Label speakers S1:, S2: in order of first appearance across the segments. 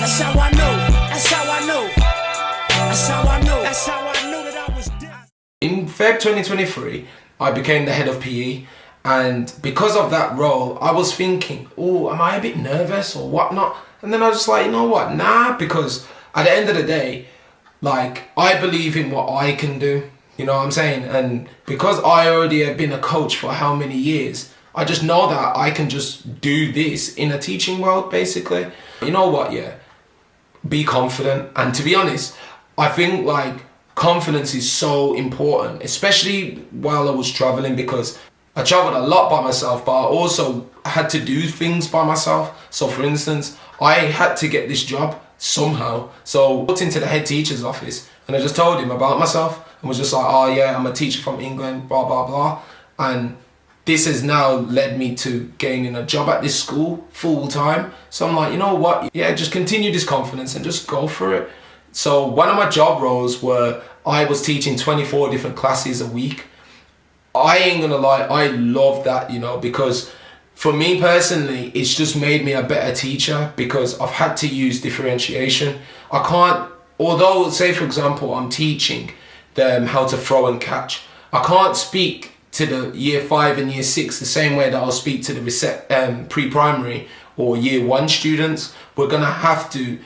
S1: That's how I know. That's how I know. That's how I know. That's how I knew that I was different.
S2: In Feb 2023, I became the head of PE, and because of that role, I was thinking, oh, am I a bit nervous or whatnot? And then I was like, you know what, nah, because at the end of the day, like, I believe in what I can do, you know what I'm saying? And because I already have been a coach for how many years, I just know that I can just do this in a teaching world, basically. You know what, yeah, be confident. And to be honest, I think like confidence is so important, especially while I was traveling, because I traveled a lot by myself, but I also had to do things by myself. So for instance, I had to get this job somehow. So I walked into the head teacher's office and I just told him about myself and was just like, oh yeah, I'm a teacher from England, blah, blah, blah. And this has now led me to gaining a job at this school full time. So I'm like, you know what? Yeah, just continue this confidence and just go for it. So one of my job roles were I was teaching 24 different classes a week. I ain't gonna lie, I love that, you know, because for me personally, it's just made me a better teacher because I've had to use differentiation. I can't, although say for example, I'm teaching them how to throw and catch, I can't speak to the year 5 and year 6 the same way that I'll speak to the pre-primary or year 1 students. We're gonna have to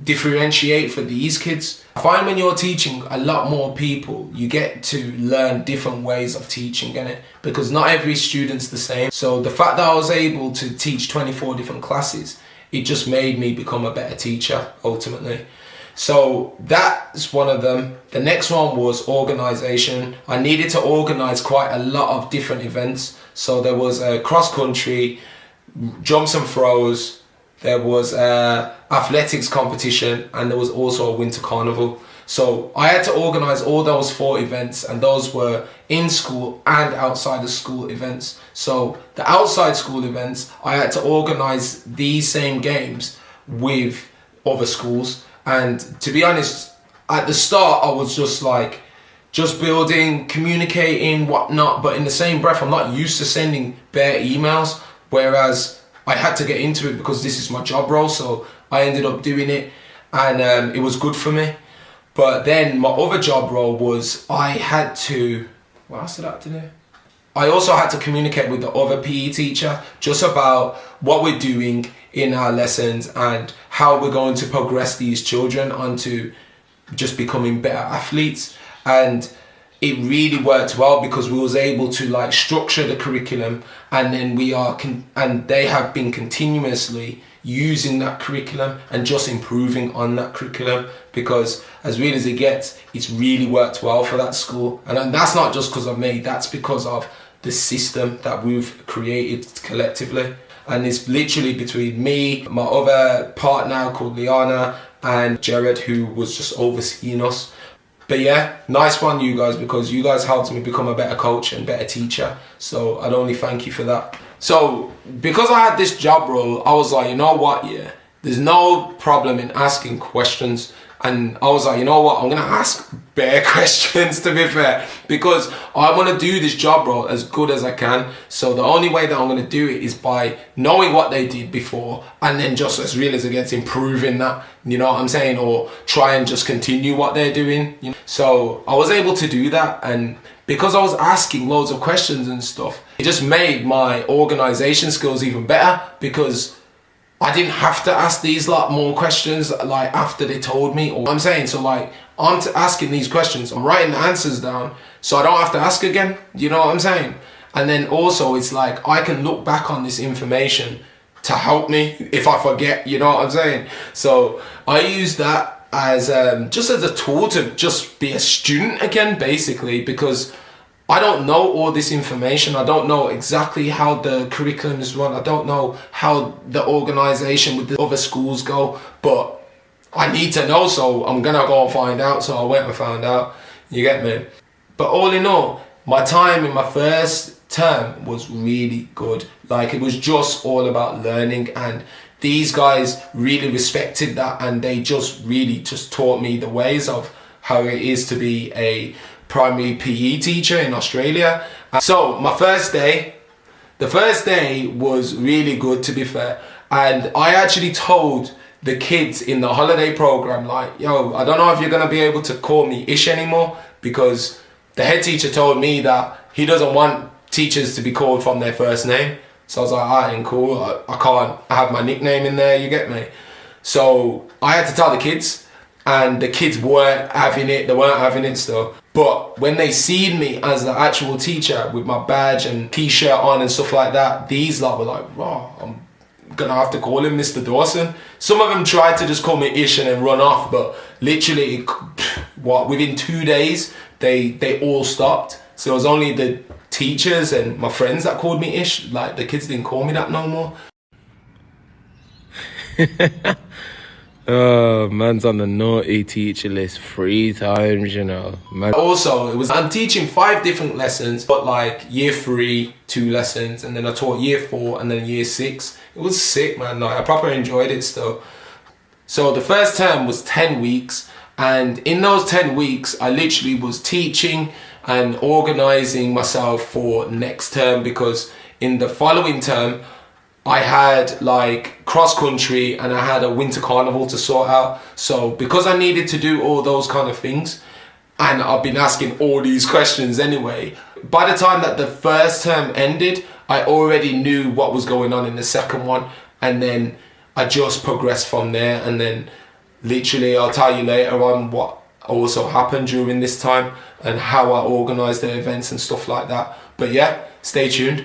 S2: differentiate for these kids. I find when you're teaching a lot more people, you get to learn different ways of teaching, innit? Because not every student's the same. So the fact that I was able to teach 24 different classes, it just made me become a better teacher ultimately. So that's one of them. The next one was organisation. I needed to organise quite a lot of different events. So there was a cross country, jumps and throws, there was a athletics competition, and there was also a winter carnival. So I had to organise all those 4 events, and those were in school and outside of school events. So the outside school events, I had to organise these same games with other schools. And to be honest, at the start, I was just like, just building, communicating, whatnot. But in the same breath, I'm not used to sending bare emails, whereas I had to get into it because this is my job role. So I ended up doing it, and it was good for me. But then my other job role was I had to, what else did I have to do? I also had to communicate with the other PE teacher just about what we're doing in our lessons and how we're going to progress these children onto just becoming better athletes. And it really worked well because we was able to like structure the curriculum, and then and they have been continuously using that curriculum and just improving on that curriculum, because as real as it gets, it's really worked well for that school. And that's not just because of me, that's because of the system that we've created collectively. And it's literally between me, my other partner called Liana, and Jared, who was just overseeing us. But yeah, nice one you guys, because you guys helped me become a better coach and better teacher. So I'd only thank you for that. So because I had this job role, I was like, you know what, yeah, there's no problem in asking questions. And I was like, you know what, I'm gonna ask bare questions, to be fair, because I want to do this job role as good as I can. So the only way that I'm gonna do it is by knowing what they did before, and then just as real as it gets, improving that, you know what I'm saying, or try and just continue what they're doing, you know? So I was able to do that, and because I was asking loads of questions and stuff, it just made my organisation skills even better, because I didn't have to ask these lot more questions like after they told me, or I'm saying, so like I'm asking these questions, I'm writing the answers down so I don't have to ask again, you know what I'm saying? And then also it's like I can look back on this information to help me if I forget, you know what I'm saying? So I use that as just as a tool to just be a student again, basically, because I don't know all this information. I don't know exactly how the curriculum is run. I don't know how the organisation with the other schools go, but I need to know, so I'm gonna go and find out. So I went and found out, you get me? But all in all, my time in my first term was really good. Like, it was just all about learning, and these guys really respected that, and they just really just taught me the ways of how it is to be a primary PE teacher in Australia. So my first day, the first day was really good, to be fair, and I actually told the kids in the holiday program, like, yo, I don't know if you're gonna be able to call me Ish anymore, because the head teacher told me that he doesn't want teachers to be called from their first name. So I was like, alright, cool, I can't have my nickname in there, you get me? So I had to tell the kids, and the kids weren't having it, still. But when they seen me as the actual teacher with my badge and t-shirt on and stuff like that, these lot were like, raw, I'm gonna have to call him Mr. Dawson. Some of them tried to just call me Ish and then run off, but literally, within 2 days, they all stopped. So it was only the teachers and my friends that called me Ish. Like, the kids didn't call me that no more.
S3: Oh, man's on the naughty teacher list 3 times, you know. Man.
S2: Also, I'm teaching 5 different lessons, but like year 3, 2 lessons, and then I taught year 4 and then year 6. It was sick, man. Like, I proper enjoyed it still. So the first term was 10 weeks, and in those 10 weeks, I literally was teaching and organising myself for next term, because in the following term, I had like cross country and I had a winter carnival to sort out. So because I needed to do all those kind of things, and I've been asking all these questions anyway, by the time that the first term ended, I already knew what was going on in the second one, and then I just progressed from there. And then literally I'll tell you later on what also happened during this time and how I organised the events and stuff like that. But yeah, stay tuned.